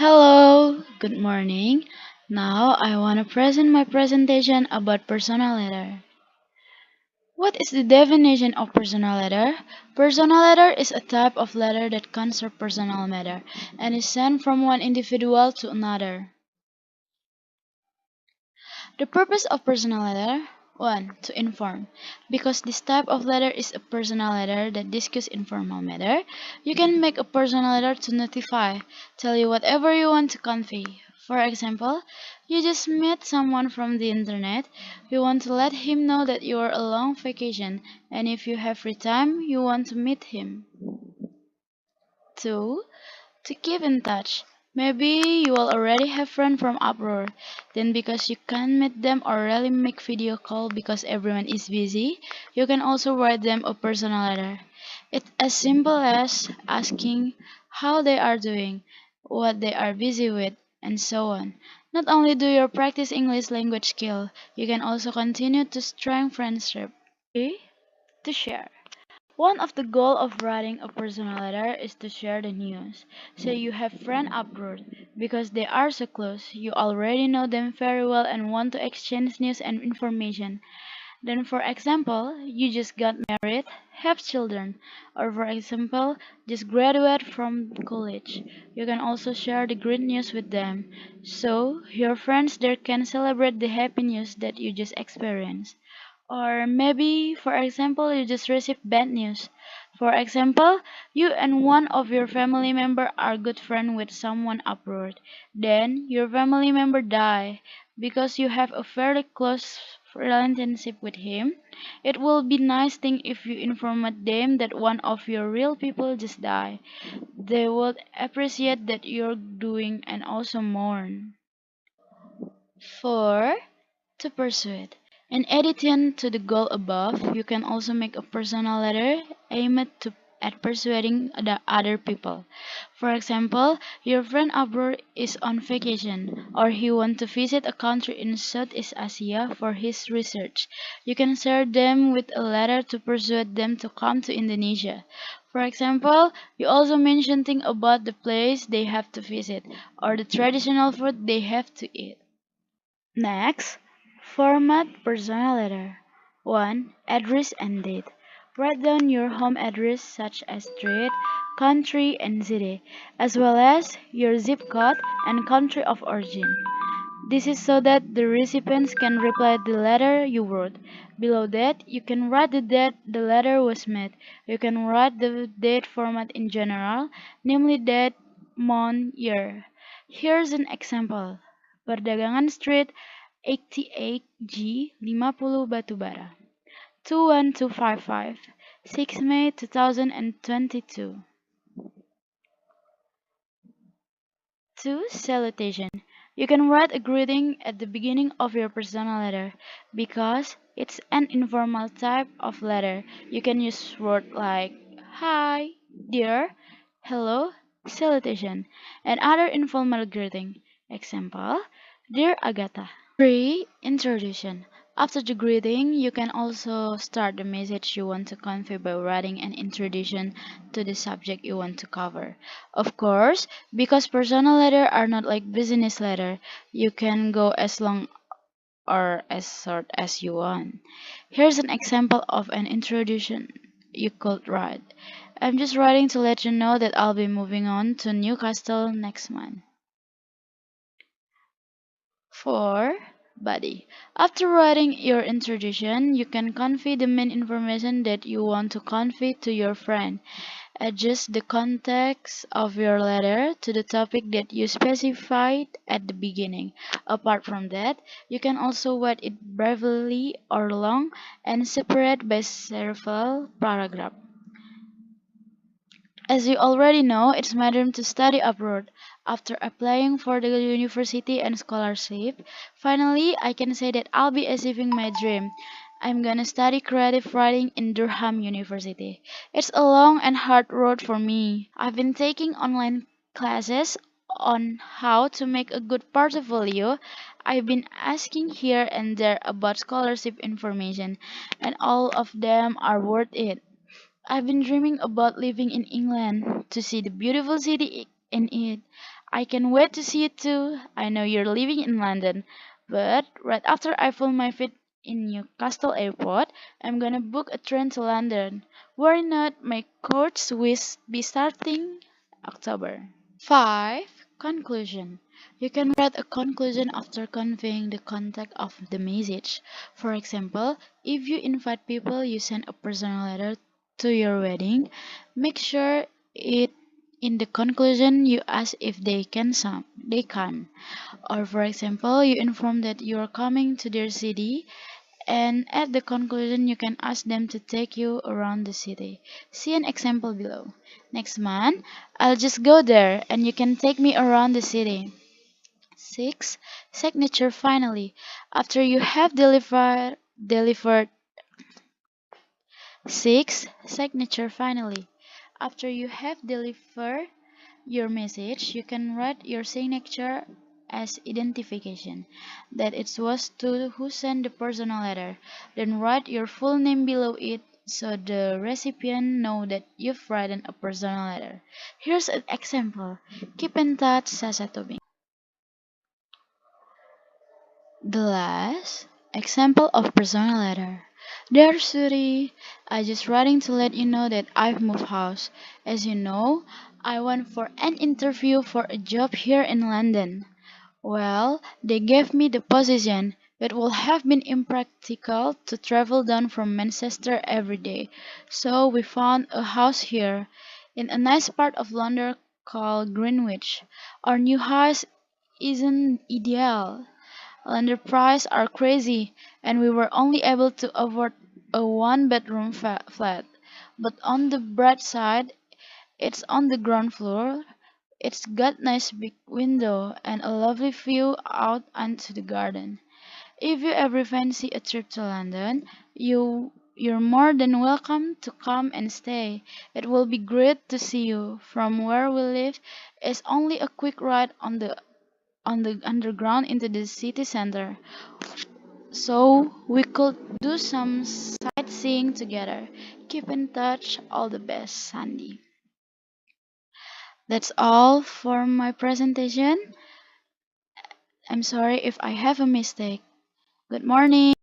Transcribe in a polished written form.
Hello, good morning. Now I want to present my presentation about personal letter. What is the definition of personal letter? Personal letter is a type of letter that concerns personal matter and is sent from one individual to another. The purpose of personal letter 1. To inform. Because this type of letter is a personal letter that discusses informal matter, you can make a personal letter to notify, tell you whatever you want to convey. For example, you just met someone from the internet, you want to let him know that you are a long vacation, and if you have free time, you want to meet him. 2. To keep in touch. Maybe you will already have friends from abroad. Then because you can't meet them or really make video call because everyone is busy, you can also write them a personal letter. It's as simple as asking how they are doing, what they are busy with, and so on. Not only do you practice English language skill, you can also continue to strengthen friendship. 3. To share. One of the goals of writing a personal letter is to share the news. Say you have friends abroad. Because they are so close, you already know them very well and want to exchange news and information. Then for example, you just got married, have children, or for example, just graduate from college. You can also share the great news with them. So your friends there can celebrate the happy news that you just experienced. Or maybe, for example, you just received bad news. For example, you and one of your family member are good friend with someone abroad. Then your family member die because you have a very close relationship with him. It will be nice thing if you inform them that one of your real people just died. They would appreciate that you're doing and also mourn. 4. To persuade. In addition to the goal above, you can also make a personal letter aimed at persuading the other people. For example, your friend abroad is on vacation, or he wants to visit a country in Southeast Asia for his research. You can share them with a letter to persuade them to come to Indonesia. For example, you also mention things about the place they have to visit, or the traditional food they have to eat. Next, format personal letter. 1. Address and date. Write down your home address such as street, country, and city, as well as your zip code and country of origin. This is so that the recipients can reply the letter you wrote. Below that, you can write the date the letter was made. You can write the date format in general, namely date, month, year. Here's an example. Perdagangan Street, 88G 50 Batubara. 21255, 6 May 2022. 2. Salutation. You can write a greeting at the beginning of your personal letter. Because it's an informal type of letter, you can use words like hi, dear, hello, salutation, and other informal greeting. Example, Dear Agatha. 3. Introduction. After the greeting, you can also start the message you want to convey by writing an introduction to the subject you want to cover. Of course, because personal letters are not like business letter, you can go as long or as short as you want. Here's an example of an introduction you could write. I'm just writing to let you know that I'll be moving on to Newcastle next month. 4. Body. After writing your introduction, you can convey the main information that you want to convey to your friend. Adjust the context of your letter to the topic that you specified at the beginning. Apart from that, you can also write it briefly or long and separate by several paragraphs. As you already know, it's my dream to study abroad. After applying for the university and scholarship, finally I can say that I'll be achieving my dream. I'm gonna study creative writing in Durham University. It's a long and hard road for me. I've been taking online classes on how to make a good portfolio. I've been asking here and there about scholarship information, and all of them are worth it. I've been dreaming about living in England to see the beautiful city in it. I can wait to see you too. I know you're living in London, but right after I film my feet in Newcastle Airport, I'm gonna book a train to London. Worry not, my course will be starting October. 5. Conclusion. You can write a conclusion after conveying the content of the message. For example, if you invite people, you send a personal letter to your wedding. Make sure it in the conclusion you ask if they can. Or for example, you inform that you are coming to their city, and at the conclusion you can ask them to take you around the city. See an example below. Next month, I'll just go there and you can take me around the city. 6. Signature finally. After you have delivered 6. Signature finally. After you have delivered your message, you can write your signature as identification that it was to who sent the personal letter. Then write your full name below it so the recipient know that you've written a personal letter. Here's an example. Keep in touch, Sasa Tobing. The last example of personal letter. Dear Suri, I just writing to let you know that I've moved house. As you know, I went for an interview for a job here in London. Well, they gave me the position. It will have been impractical to travel down from Manchester every day. So we found a house here in a nice part of London called Greenwich. Our new house isn't ideal. London prices are crazy, and we were only able to afford a one-bedroom flat. But on the bright side, it's on the ground floor. It's got nice big window and a lovely view out onto the garden. If you ever fancy a trip to London, you're more than welcome to come and stay. It will be great to see you. From where we live, it's only a quick ride on the underground into the city center. So we could do some sightseeing together. Keep in touch. All the best, Sandy. That's all for my presentation. I'm sorry if I have a mistake. Good morning.